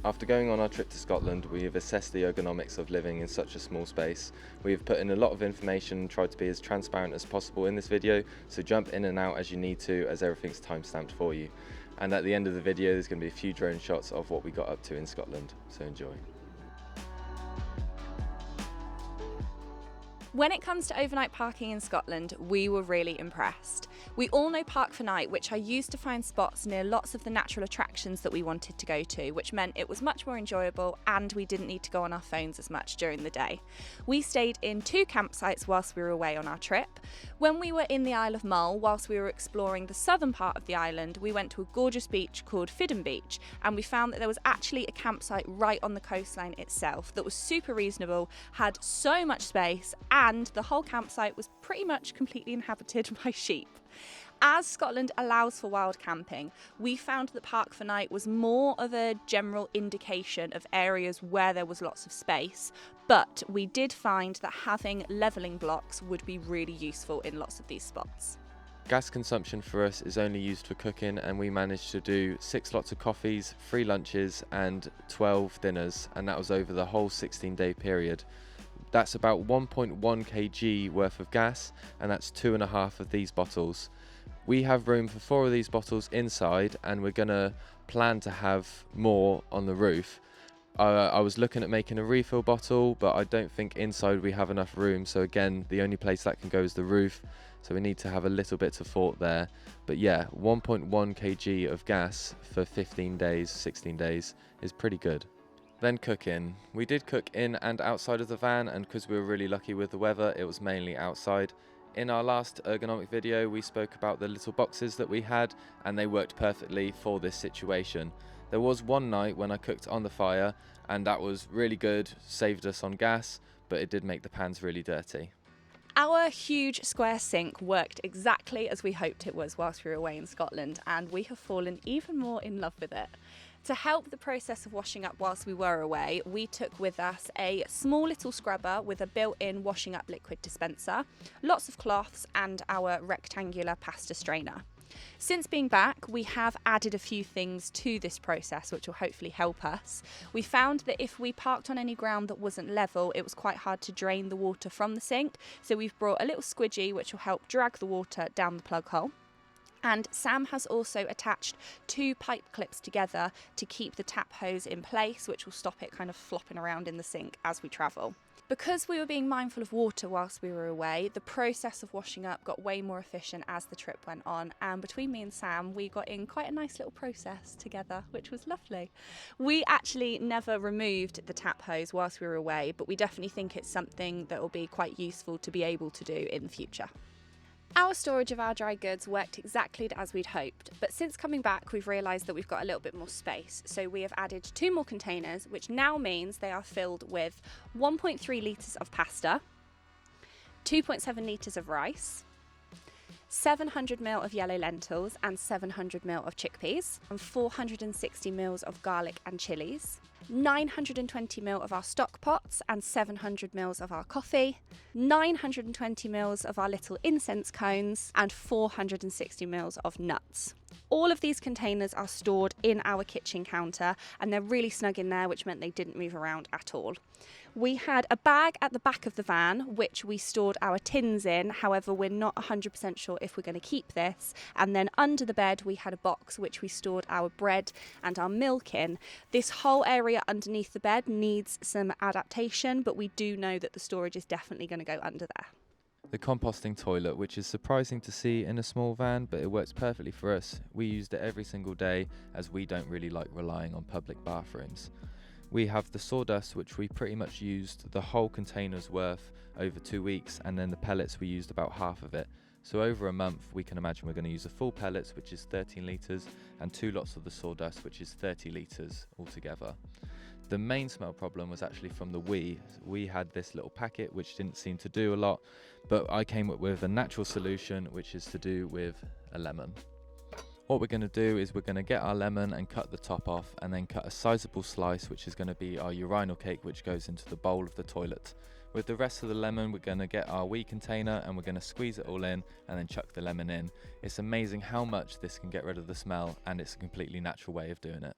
After going on our trip to Scotland, we have assessed the ergonomics of living in such a small space. We have put in a lot of information and tried to be as transparent as possible in this video, so jump in and out as you need to, as everything's time-stamped for you. And at the end of the video there's going to be a few drone shots of what we got up to in Scotland, so enjoy. When it comes to overnight parking in Scotland, we were really impressed. We all know Park for Night, which I used to find spots near lots of the natural attractions that we wanted to go to, which meant it was much more enjoyable and we didn't need to go on our phones as much during the day. We stayed in 2 campsites whilst we were away on our trip. When we were in the Isle of Mull, whilst we were exploring the southern part of the island, we went to a gorgeous beach called Fidden Beach, and we found that there was actually a campsite right on the coastline itself that was super reasonable, had so much space, and the whole campsite was pretty much completely inhabited by sheep. As Scotland allows for wild camping, we found that Park for Night was more of a general indication of areas where there was lots of space, but we did find that having levelling blocks would be really useful in lots of these spots. Gas consumption for us is only used for cooking, and we managed to do 6 lots of coffees, 3 lunches and 12 dinners, and that was over the whole 16-day period. That's about 1.1 kg worth of gas, and that's 2.5 of these bottles. We have room for 4 of these bottles inside, and we're gonna plan to have more on the roof. I was looking at making a refill bottle, but I don't think inside we have enough room, so again the only place that can go is the roof, so we need to have a little bit of thought there. But yeah, 1.1 kg of gas for 15 days, 16 days is pretty good. Then cooking. We did cook in and outside of the van, and because we were really lucky with the weather, it was mainly outside. In our last ergonomic video we spoke about the little boxes that we had, and they worked perfectly for this situation. There was one night when I cooked on the fire, and that was really good, saved us on gas, but it did make the pans really dirty. Our huge square sink worked exactly as we hoped it was whilst we were away in Scotland, and we have fallen even more in love with it. To help the process of washing up whilst we were away, we took with us a small little scrubber with a built-in washing up liquid dispenser, lots of cloths, and our rectangular pasta strainer. Since being back, we have added a few things to this process which will hopefully help us. We found that if we parked on any ground that wasn't level, it was quite hard to drain the water from the sink, so we've brought a little squidgy which will help drag the water down the plug hole. And Sam has also attached 2 pipe clips together to keep the tap hose in place, which will stop it kind of flopping around in the sink as we travel. Because we were being mindful of water whilst we were away, the process of washing up got way more efficient as the trip went on, and between me and Sam we got in quite a nice little process together, which was lovely. We actually never removed the tap hose whilst we were away, but we definitely think it's something that will be quite useful to be able to do in the future. Our storage of our dry goods worked exactly as we'd hoped, but since coming back we've realised that we've got a little bit more space, so we have added 2 more containers, which now means they are filled with 1.3 litres of pasta, 2.7 litres of rice, 700ml of yellow lentils and 700ml of chickpeas, and 460ml of garlic and chillies, 920ml of our stock pots and 700ml of our coffee, 920ml of our little incense cones, and 460ml of nuts. All of these containers are stored in our kitchen counter, and they're really snug in there, which meant they didn't move around at all. We had a bag at the back of the van which we stored our tins in, however we're not 100% sure if we're going to keep this, and then under the bed we had a box which we stored our bread and our milk in. This whole area underneath the bed needs some adaptation, but we do know that the storage is definitely going to go under there. The composting toilet, which is surprising to see in a small van, but it works perfectly for us. We used it every single day as we don't really like relying on public bathrooms. We have the sawdust, which we pretty much used the whole container's worth over 2 weeks, and then the pellets we used about half of it. So over a month we can imagine we're going to use the full pellets, which is 13 litres, and 2 lots of the sawdust, which is 30 litres altogether. The main smell problem was actually from the wee. We had this little packet which didn't seem to do a lot, but I came up with a natural solution, which is to do with a lemon. What we're going to do is we're going to get our lemon and cut the top off, and then cut a sizable slice which is going to be our urinal cake, which goes into the bowl of the toilet. With the rest of the lemon we're going to get our wee container and we're going to squeeze it all in and then chuck the lemon in. It's amazing how much this can get rid of the smell, and it's a completely natural way of doing it.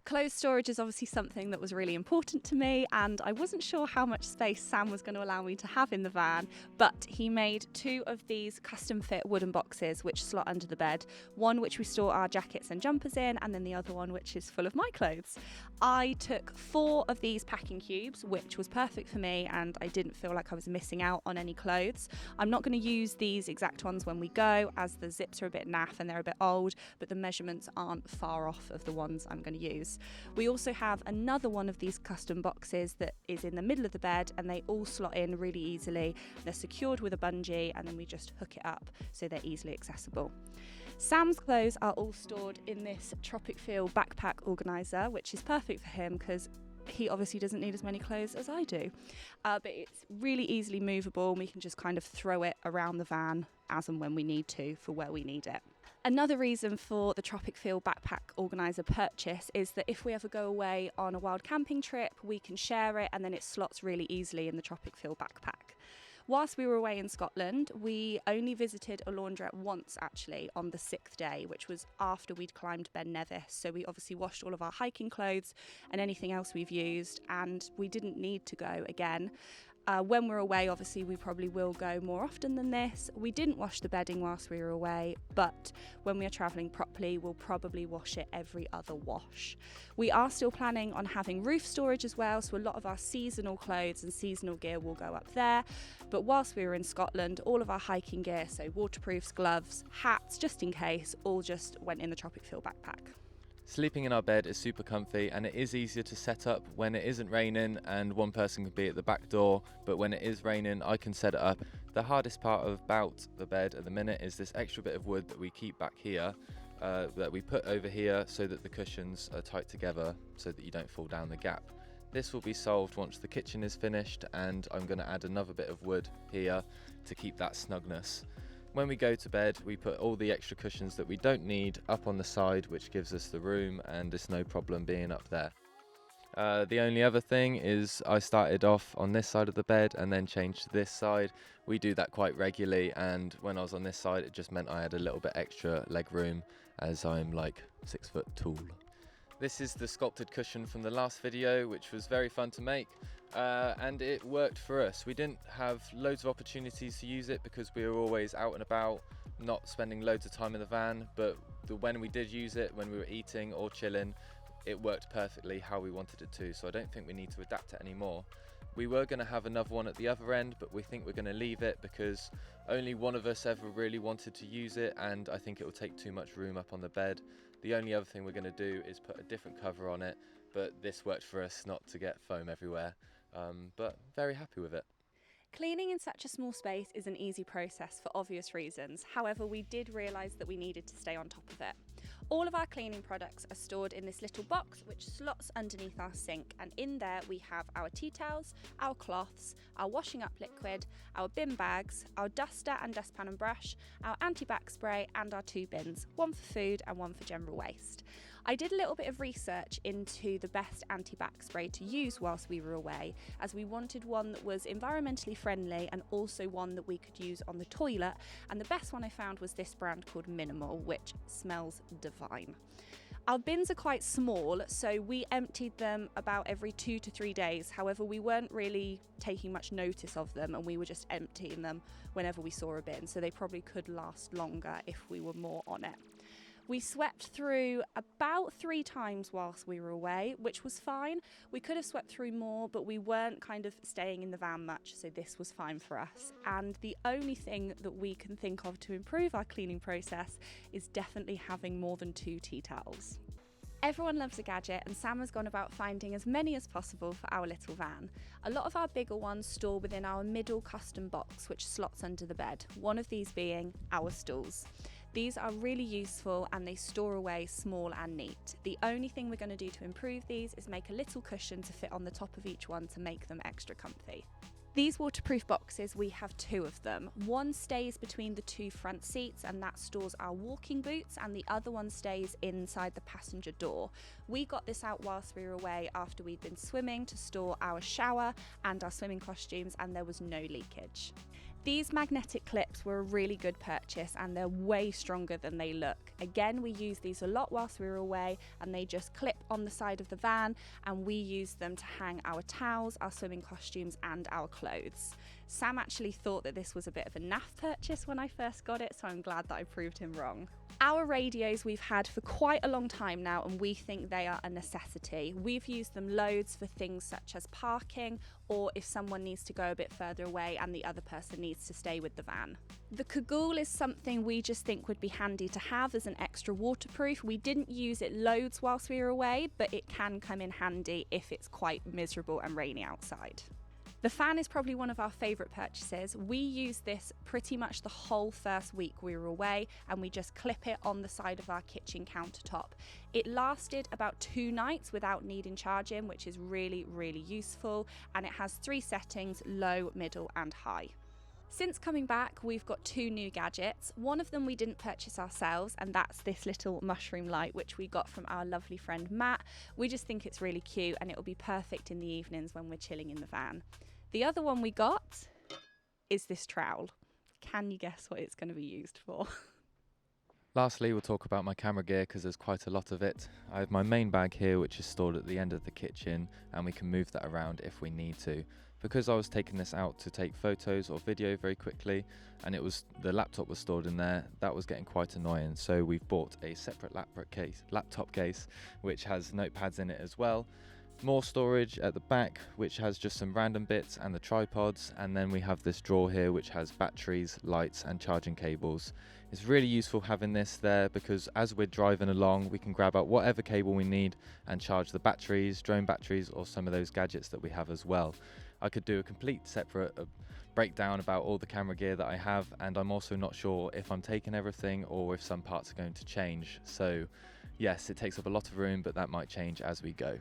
Clothes storage is obviously something that was really important to me, and I wasn't sure how much space Sam was going to allow me to have in the van, but he made 2 of these custom fit wooden boxes which slot under the bed, one which we store our jackets and jumpers in, and then the other one which is full of my clothes. I took 4 of these packing cubes, which was perfect for me, and I didn't feel like I was missing out on any clothes. I'm not going to use these exact ones when we go, as the zips are a bit naff and they're a bit old, but the measurements aren't far off of the ones I'm going to use. We also have another one of these custom boxes that is in the middle of the bed, and they all slot in really easily. They're secured with a bungee, and then we just hook it up so they're easily accessible. Sam's clothes are all stored in this Tropic Feel backpack organiser, which is perfect for him because he obviously doesn't need as many clothes as I do. But it's really easily movable, and we can just kind of throw it around the van as and when we need to for where we need it. Another reason for the Tropic Feel backpack organiser purchase is that if we ever go away on a wild camping trip, we can share it, and then it slots really easily in the Tropic Feel backpack. Whilst we were away in Scotland, we only visited a laundrette once actually on the 6th day, which was after we'd climbed Ben Nevis. So we obviously washed all of our hiking clothes and anything else we've used, and we didn't need to go again. When we're away, obviously, we probably will go more often than this. We didn't wash the bedding whilst we were away, but when we are travelling properly, we'll probably wash it every other wash. We are still planning on having roof storage as well, so a lot of our seasonal clothes and seasonal gear will go up there. But whilst we were in Scotland, all of our hiking gear, so waterproofs, gloves, hats, just in case, all just went in the Tropic Feel backpack. Sleeping in our bed is super comfy, and it is easier to set up when it isn't raining and one person can be at the back door, but when it is raining I can set it up. The hardest part about the bed at the minute is this extra bit of wood that we keep back here, that we put over here so that the cushions are tight together so that you don't fall down the gap. This will be solved once the kitchen is finished, and I'm going to add another bit of wood here to keep that snugness. When we go to bed, we put all the extra cushions that we don't need up on the side, which gives us the room, and it's no problem being up there. The only other thing is I started off on this side of the bed and then changed to this side. We do that quite regularly, and when I was on this side it just meant I had a little bit extra leg room as I'm like 6 foot tall. This is the sculpted cushion from the last video, which was very fun to make, and it worked for us. We didn't have loads of opportunities to use it because we were always out and about, not spending loads of time in the van, but when we did use it, when we were eating or chilling, it worked perfectly how we wanted it to, so I don't think we need to adapt it anymore. We were going to have another one at the other end, but we think we're going to leave it because only one of us ever really wanted to use it, and I think it will take too much room up on the bed. The only other thing we're going to do is put a different cover on it, but this worked for us not to get foam everywhere, but very happy with it. Cleaning in such a small space is an easy process for obvious reasons. However, we did realise that we needed to stay on top of it. All of our cleaning products are stored in this little box which slots underneath our sink, and in there we have our tea towels, our cloths, our washing up liquid, our bin bags, our duster and dustpan and brush, our anti-bac spray, and our 2 bins, one for food and one for general waste. I did a little bit of research into the best anti-bac spray to use whilst we were away, as we wanted one that was environmentally friendly and also one that we could use on the toilet, and the best one I found was this brand called Minimal, which smells divine. Our bins are quite small, so we emptied them about every 2 to 3 days. However, we weren't really taking much notice of them, and we were just emptying them whenever we saw a bin, so they probably could last longer if we were more on it. We swept through about 3 times whilst we were away, which was fine. We could have swept through more, but we weren't kind of staying in the van much, so this was fine for us. And the only thing that we can think of to improve our cleaning process is definitely having more than 2 tea towels. Everyone loves a gadget, and Sam has gone about finding as many as possible for our little van. A lot of our bigger ones store within our middle custom box, which slots under the bed, one of these being our stools. These are really useful and they store away small and neat. The only thing we're going to do to improve these is make a little cushion to fit on the top of each one to make them extra comfy. These waterproof boxes, we have 2 of them. One stays between the 2 front seats, and that stores our walking boots, and the other one stays inside the passenger door. We got this out whilst we were away after we'd been swimming to store our shower and our swimming costumes, and there was no leakage. These magnetic clips were a really good purchase and they're way stronger than they look. Again, we used these a lot whilst we were away, and they just clip on the side of the van, and we use them to hang our towels, our swimming costumes and our clothes. Sam actually thought that this was a bit of a naff purchase when I first got it, so I'm glad that I proved him wrong. Our radios we've had for quite a long time now, and we think they are a necessity. We've used them loads for things such as parking, or if someone needs to go a bit further away and the other person needs to stay with the van. The cagoule is something we just think would be handy to have as an extra waterproof. We didn't use it loads whilst we were away, but it can come in handy if it's quite miserable and rainy outside. The fan is probably one of our favourite purchases. We used this pretty much the whole first week we were away, and we just clip it on the side of our kitchen countertop. It lasted about 2 nights without needing charging, which is really, really useful, and it has 3 settings: low, middle and high. Since coming back, we've got 2 new gadgets. One of them we didn't purchase ourselves, and that's this little mushroom light, which we got from our lovely friend Matt. We just think it's really cute and it will be perfect in the evenings when we're chilling in the van. The other one we got is this trowel. Can you guess what it's going to be used for? Lastly, we'll talk about my camera gear because there's quite a lot of it. I have my main bag here, which is stored at the end of the kitchen, and we can move that around if we need to. Because I was taking this out to take photos or video very quickly, and the laptop was stored in there, that was getting quite annoying. So we've bought a separate laptop case, which has notepads in it as well. More storage at the back, which has just some random bits and the tripods, and then we have this drawer here which has batteries, lights and charging cables. It's really useful having this there because as we're driving along we can grab out whatever cable we need and charge the batteries, drone batteries, or some of those gadgets that we have as well. I could do a complete separate breakdown about all the camera gear that I have, and I'm also not sure if I'm taking everything or if some parts are going to change. So yes, it takes up a lot of room, but that might change as we go.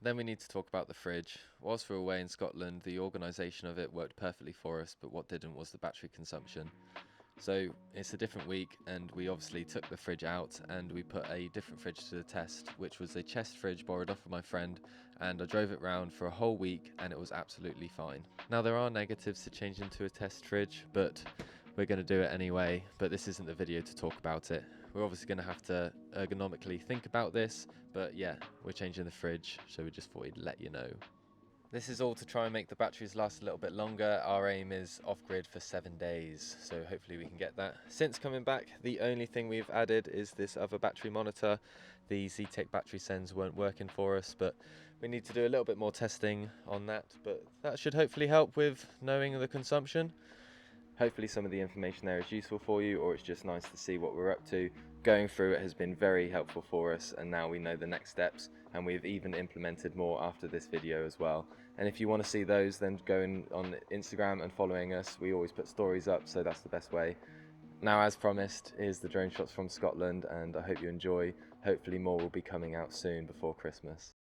Then we need to talk about the fridge. Whilst we were away in Scotland, the organisation of it worked perfectly for us, but what didn't was the battery consumption. So it's a different week, and we obviously took the fridge out and we put a different fridge to the test, which was a chest fridge borrowed off of my friend, and I drove it round for a whole week and it was absolutely fine. Now there are negatives to changing to a test fridge, but we're going to do it anyway, but this isn't the video to talk about it. We're obviously going to have to ergonomically think about this, but yeah, we're changing the fridge, so we just thought we'd let you know. This is all to try and make the batteries last a little bit longer. Our aim is off-grid for 7 days, so hopefully we can get that. Since coming back, the only thing we've added is this other battery monitor. The ZTEC battery sends weren't working for us, but we need to do a little bit more testing on that, but that should hopefully help with knowing the consumption. Hopefully some of the information there is useful for you, or it's just nice to see what we're up to. Going through it has been very helpful for us, and now we know the next steps, and we've even implemented more after this video as well. And if you want to see those, then go on Instagram and following us. We always put stories up, so that's the best way. Now, as promised, here's the drone shots from Scotland, and I hope you enjoy. Hopefully more will be coming out soon before Christmas.